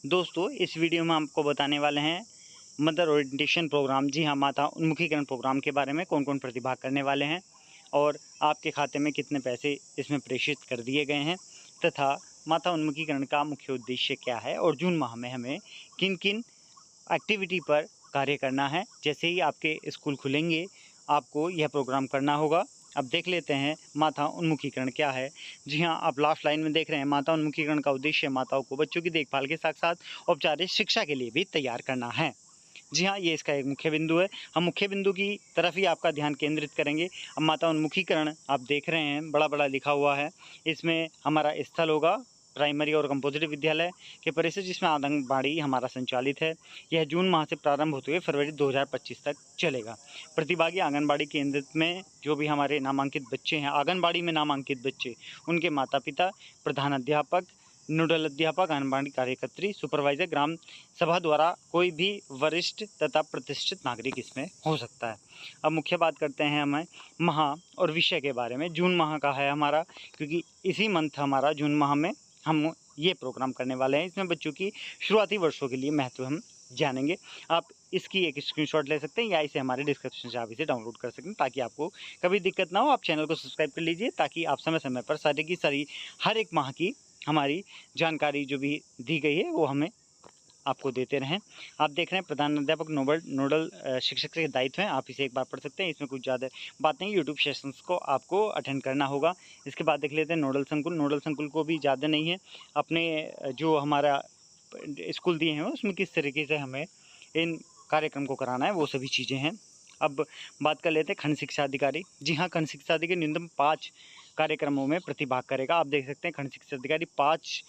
दोस्तों, इस वीडियो में आपको बताने वाले हैं मदर ओरिएंटेशन प्रोग्राम। जी हाँ, माता उन्मुखीकरण प्रोग्राम के बारे में कौन-कौन प्रतिभाग करने वाले हैं और आपके खाते में कितने पैसे इसमें प्रेषित कर दिए गए हैं तथा माता उन्मुखीकरण का मुख्य उद्देश्य क्या है और जून माह में हमें किन-किन एक्टिविटी पर कार्य करना है। जैसे ही आपके स्कूल खुलेंगे, आपको यह प्रोग्राम करना होगा। अब देख लेते हैं माता उन्मुखीकरण क्या है। जी हाँ, आप लास्ट लाइन में देख रहे हैं, माता उन्मुखीकरण का उद्देश्य माताओं को बच्चों की देखभाल के साथ-साथ औपचारिक शिक्षा के लिए भी तैयार करना है। जी हाँ, ये इसका एक मुख्य बिंदु है। हम मुख्य बिंदु की तरफ ही आपका ध्यान केंद्रित करेंगे। अब माता उन्मुखीकरण आप देख रहे हैं, बड़ा-बड़ा लिखा हुआ है। इसमें हमारा स्थल होगा प्राइमरी और कंपोजिट विद्यालय के परिसर, जिसमें आंगनबाड़ी हमारा संचालित है। यह जून माह से प्रारंभ होते हुए फरवरी 2025 तक चलेगा। प्रतिभागी आंगनबाड़ी केंद्र में जो भी हमारे नामांकित बच्चे हैं, आंगनबाड़ी में नामांकित बच्चे, उनके माता-पिता, प्रधान अध्यापक, नोडल अध्यापक, आंगनबाड़ी कार्यकर्त्री, सुपरवाइज़र, ग्राम सभा द्वारा कोई भी वरिष्ठ तथा प्रतिष्ठित नागरिक इसमें हो सकता है। अब मुख्य बात करते हैं हमें माह और विषय के बारे में। जून माह का है हमारा, क्योंकि इसी मंथ हमारा जून माह में हम ये प्रोग्राम करने वाले हैं। इसमें बच्चों की शुरुआती वर्षों के लिए महत्व हम जानेंगे। आप इसकी एक स्क्रीनशॉट ले सकते हैं या इसे हमारे डिस्क्रिप्शन से आप इसे डाउनलोड कर सकते हैं, ताकि आपको कभी दिक्कत ना हो। आप चैनल को सब्सक्राइब कर लीजिए, ताकि आप समय-समय पर सारी की सारी हर एक माह की हमारी जानकारी जो भी दी गई है, वो हमें आपको देते रहें। आप देख रहे हैं प्रधान अध्यापक नोडल शिक्षक के दायित्व हैं। आप इसे एक बार पढ़ सकते हैं। इसमें कुछ ज़्यादा बात नहीं, यूट्यूब सेशंस को आपको अटेंड करना होगा। इसके बाद देख लेते हैं नोडल संकुल। नोडल संकुल को भी ज़्यादा नहीं है, अपने जो हमारा स्कूल दिए हैं उसमें किस तरीके से हमें इन कार्यक्रम को कराना है, वो सभी चीज़ें हैं। अब बात कर लेते हैं खंड शिक्षा अधिकारी। जी हाँ, खंड शिक्षा अधिकारी न्यूनतम 5 कार्यक्रमों में प्रतिभाग करेगा। आप देख सकते हैं खंड शिक्षा अधिकारी 5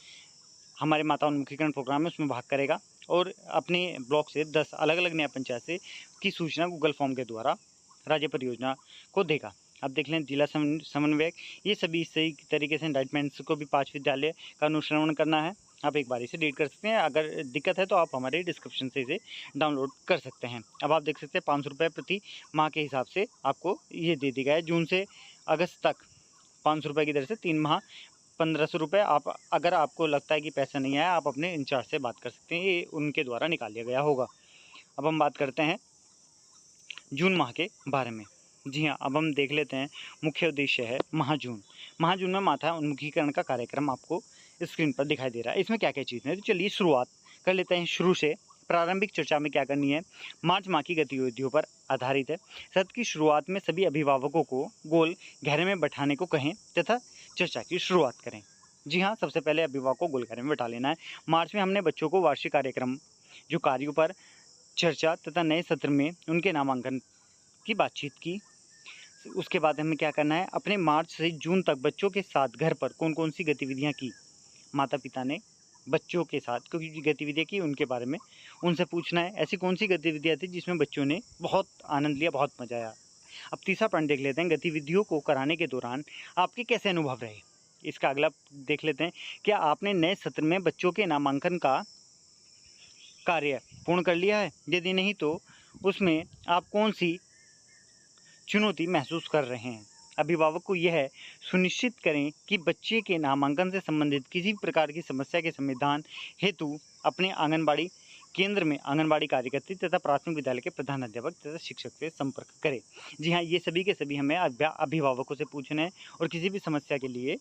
हमारे माता उन्मुखीकरण प्रोग्राम में उसमें भाग करेगा और अपने ब्लॉक से 10 अलग-अलग न्याय पंचायत से की सूचना गूगल फॉर्म के द्वारा राज्य परियोजना को देगा। अब देख लें जिला समन्वयक, ये सभी सही तरीके से इंडाइटमेंट्स को भी 5 विद्यालय का अनुश्रवण करना है। आप एक बार इसे रीड कर सकते हैं। अगर दिक्कत है तो आप हमारे डिस्क्रिप्शन से इसे डाउनलोड कर सकते हैं। अब आप देख सकते हैं ₹500 प्रति माह के हिसाब से आपको ये दे दिया गया है। जून से अगस्त तक ₹500 की दर से 3 माह ₹1500। आप अगर आपको लगता है कि पैसा नहीं आया, आप अपने इंचार्ज से बात कर सकते हैं, ये उनके द्वारा निकाल लिया गया होगा। अब हम बात करते हैं जून माह के बारे में। जी हाँ, अब हम देख लेते हैं मुख्य उद्देश्य है महाजून। महाजून में माता उन्मुखीकरण का कार्यक्रम आपको स्क्रीन पर दिखाई दे रहा है। इसमें क्या-क्या चीज़ें हैं, तो चलिए शुरुआत कर लेते हैं शुरू से। प्रारंभिक चर्चा में क्या करनी है, मार्च माह की गतिविधियों पर आधारित है। सत्र की शुरुआत में सभी अभिभावकों को गोल घेरे में बैठाने को कहें तथा चर्चा की शुरुआत करें। जी हाँ, सबसे पहले अभिभावकों को गोल घेरे में बैठा लेना है। मार्च में हमने बच्चों को वार्षिक कार्यक्रम जो कार्यों पर चर्चा तथा नए सत्र में उनके नामांकन की बातचीत की। उसके बाद हमें क्या करना है, अपने मार्च से जून तक बच्चों के साथ घर पर कौन-कौन सी गतिविधियाँ की, माता-पिता ने बच्चों के साथ क्योंकि गतिविधियाँ की उनके बारे में उनसे पूछना है। ऐसी कौन सी गतिविधियाँ थी जिसमें बच्चों ने बहुत आनंद लिया, बहुत मज़ा आया। अब तीसरा पॉइंट देख लेते हैं, गतिविधियों को कराने के दौरान आपके कैसे अनुभव रहे? इसका अगला देख लेते हैं, क्या आपने नए सत्र में बच्चों के नामांकन का कार्य पूर्ण कर लिया है? यदि नहीं तो उसमें आप कौन-सी चुनौती महसूस कर रहे हैं? अभिभावक को यह सुनिश्चित करें कि बच्चे के नामांकन से संबंधित किसी भी प्रकार की समस्या के समाधान हेतु अपने आंगनबाड़ी केंद्र में आंगनबाड़ी कार्यकर्त्री तथा प्राथमिक विद्यालय के प्रधान अध्यापक तथा शिक्षक से संपर्क करें। जी हाँ, ये सभी के सभी हमें अभिभावकों से पूछना है और किसी भी समस्या के लिए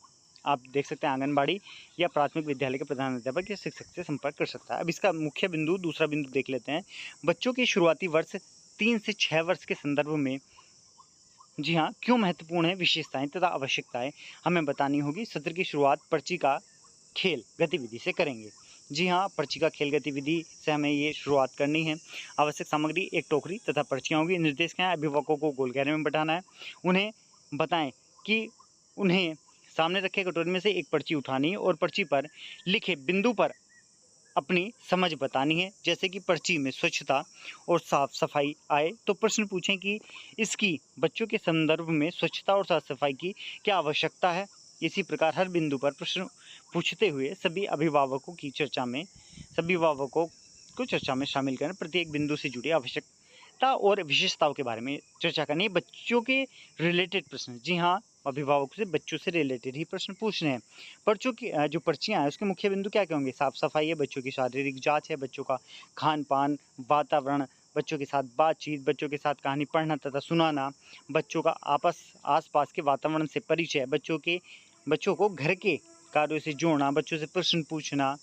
आप देख सकते हैं आंगनबाड़ी या प्राथमिक विद्यालय के प्रधान अध्यापक या शिक्षक से संपर्क कर सकता है। अब इसका मुख्य बिंदु, दूसरा बिंदु देख लेते हैं, बच्चों के शुरुआती वर्ष 3 से 6 वर्ष के संदर्भ में जी हाँ, क्यों महत्वपूर्ण है, विशेषताएँ तथा आवश्यकताएँ हमें बतानी होगी। सत्र की शुरुआत पर्ची का खेल गतिविधि से करेंगे। जी हाँ, पर्ची का खेल गतिविधि से हमें ये शुरुआत करनी है। आवश्यक सामग्री एक टोकरी तथा पर्चियाँ होंगी। निर्देश क्या है, अभिभावकों को गोल घेरे में बैठाना है। उन्हें बताएँ कि उन्हें सामने रखे कटोरी में से एक पर्ची उठानी है और पर्ची पर लिखे बिंदु पर अपनी समझ बतानी है। जैसे कि पर्ची में स्वच्छता और साफ-सफाई आए तो प्रश्न पूछें कि इसकी बच्चों के संदर्भ में स्वच्छता और साफ-सफाई की क्या आवश्यकता है? इसी प्रकार हर बिंदु पर प्रश्न पूछते हुए सभी अभिभावकों को चर्चा में शामिल करें। प्रत्येक बिंदु से जुड़ी आवश्यकता और विशेषताओं के बारे में चर्चा करनी है। बच्चों के रिलेटेड प्रश्न, जी हाँ, अभिभावकों से बच्चों से रिलेटेड ही प्रश्न पूछ रहे हैं। पर्चों की जो पर्चियाँ हैं उसके मुख्य बिंदु क्या-क्या होंगे? साफ-सफाई है, बच्चों की शारीरिक जाँच है, बच्चों का खान-पान, वातावरण, बच्चों के साथ बातचीत, बच्चों के साथ कहानी पढ़ना तथा सुनाना, बच्चों का आस-पास के वातावरण से परिचय, बच्चों को घर के कार्यों से जोड़ना, बच्चों से प्रश्न पूछना,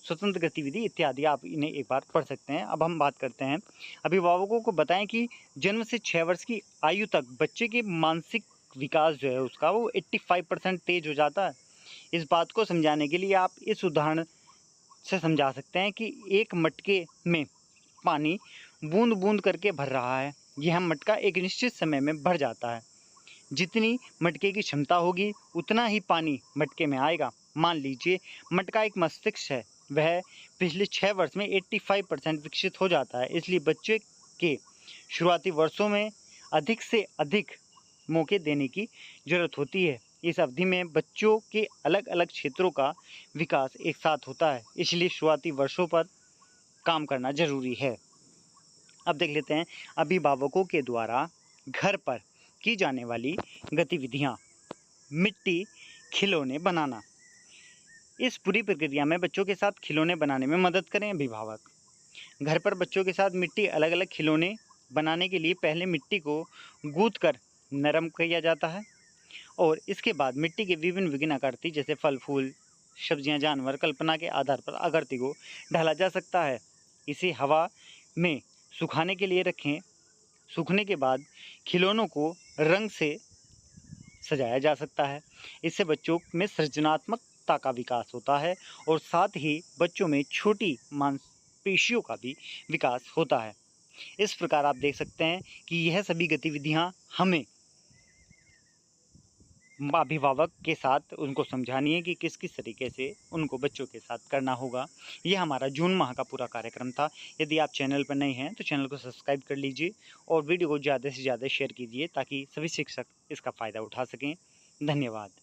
स्वतंत्र गतिविधि इत्यादि आप इन्हें एक बार पढ़ सकते हैं। अब हम बात करते हैं, अभिभावकों को बताएँ कि जन्म से 6 वर्ष की आयु तक बच्चे के मानसिक विकास जो है उसका वो 85% तेज़ हो जाता है। इस बात को समझाने के लिए आप इस उदाहरण से समझा सकते हैं कि एक मटके में पानी बूँद-बूँद करके भर रहा है। यह मटका एक निश्चित समय में भर जाता है। जितनी मटके की क्षमता होगी उतना ही पानी मटके में आएगा। मान लीजिए मटका एक मस्तिष्क है, वह पिछले 6 वर्ष में 85% विकसित हो जाता है। इसलिए बच्चे के शुरुआती वर्षों में अधिक से अधिक मौके देने की ज़रूरत होती है। इस अवधि में बच्चों के अलग-अलग क्षेत्रों का विकास एक साथ होता है, इसलिए शुरुआती वर्षों पर काम करना ज़रूरी है। अब देख लेते हैं अभिभावकों के द्वारा घर पर की जाने वाली गतिविधियाँ। मिट्टी खिलौने बनाना। इस पूरी प्रक्रिया में बच्चों के साथ खिलौने बनाने में मदद करें अभिभावक। घर पर बच्चों के साथ मिट्टी अलग-अलग खिलौने बनाने के लिए पहले मिट्टी को गूँथ कर नरम किया जाता है और इसके बाद मिट्टी के विभिन्न आकृति जैसे फल, फूल, सब्जियाँ, जानवर कल्पना के आधार पर आकृति को ढाला जा सकता है। इसे हवा में सुखाने के लिए रखें। सूखने के बाद खिलौनों को रंग से सजाया जा सकता है। इससे बच्चों में सृजनात्मकता का विकास होता है और साथ ही बच्चों में छोटी मांसपेशियों का भी विकास होता है। इस प्रकार आप देख सकते हैं कि यह सभी गतिविधियाँ हमें अभिभावक के साथ उनको समझानी है कि किस-किस तरीके से उनको बच्चों के साथ करना होगा। ये हमारा जून माह का पूरा कार्यक्रम था। यदि आप चैनल पर नए हैं तो चैनल को सब्सक्राइब कर लीजिए और वीडियो को ज़्यादा से ज़्यादा शेयर कीजिए ताकि सभी शिक्षक इसका फ़ायदा उठा सकें। धन्यवाद।